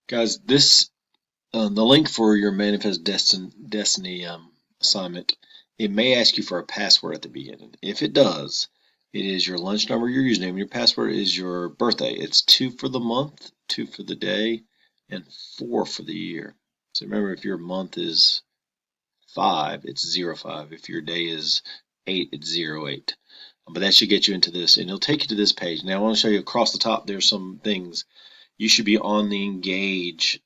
Guys, this the link for your Manifest Destiny assignment. It may ask you for a password at the beginning. If it does, it is your lunch number, your username. Your password is your birthday. It's 2 for the month, 2 for the day, and 4 for the year. So remember, if your month is 5, it's 05. If your day is 8, it's 08. But that should get you into this, and it'll take you to this page. Now I want to show you across the top. There's some things you should be on the Engage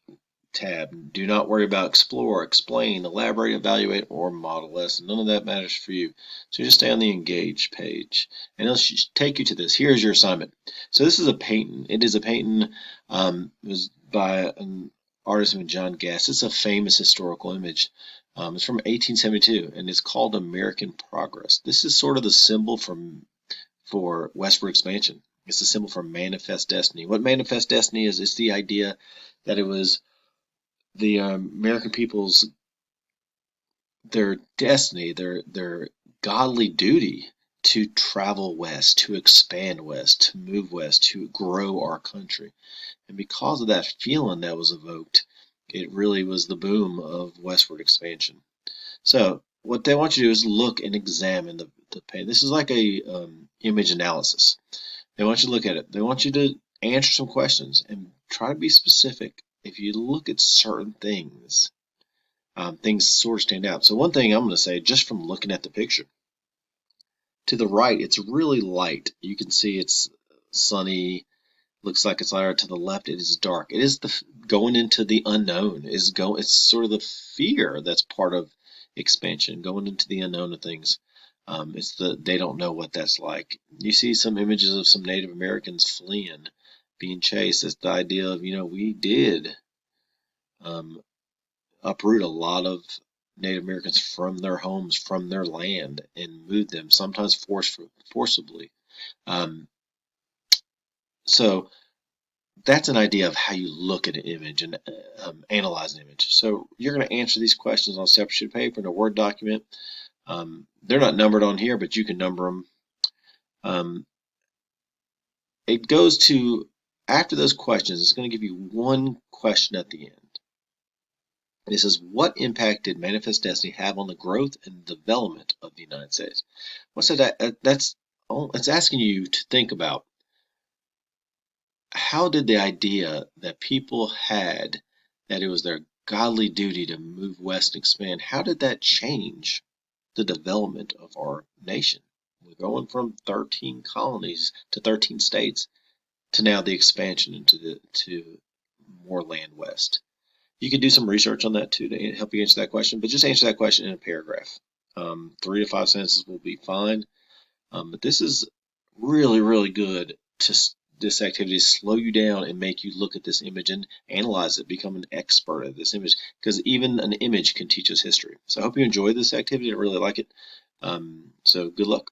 tab. Do not worry about explore, explain, elaborate, evaluate, or model lesson. None of that matters for you. So just stay on the engage page and it'll take you to this. Here's your assignment. So this is a painting. It is a painting. It was by an artist named John Gass. It's a famous historical image. It's from 1872 and it's called American Progress. This is sort of the symbol for westward expansion. It's a symbol for manifest destiny. What manifest destiny is, it's the idea that it was the American people's their destiny, their godly duty to travel west, to expand west, to move west, to grow our country. And because of that feeling that was evoked, it really was the boom of westward expansion. So what they want you to do is look and examine the painting. This is like a image analysis. They want you to look at it. They want you to answer some questions and try to be specific. If you look at certain things, things sort of stand out. So one thing I'm going to say, just from looking at the picture, to the right, it's really light. You can see it's sunny. Looks like it's lighter. To the left, it is dark. It is the going into the unknown. It's sort of the fear that's part of expansion, going into the unknown of things. It's they don't know what that's like. You see some images of some Native Americans fleeing, being chased. It's the idea of, we did um, uproot a lot of Native Americans from their homes, from their land, and moved them, sometimes forcibly. Um, so that's an idea of how you look at an image and analyze an image. So you're going to answer these questions on a separate sheet of paper in a Word document. They're not numbered on here, but you can number them. It goes to, after those questions, it's going to give you one question at the end. It says, what impact did Manifest Destiny have on the growth and development of the United States? What's that? It's asking you to think about, how did the idea that people had that it was their godly duty to move west and expand, how did that change the development of our nation? We're going from 13 colonies to 13 states to now the expansion to more land west. You could do some research on that too to help you answer that question, but just answer that question in a paragraph. 3 to 5 sentences will be fine. But this is really, really good this activity to slow you down and make you look at this image and analyze it, become an expert at this image, because even an image can teach us history. So I hope you enjoy this activity. I really like it. So good luck.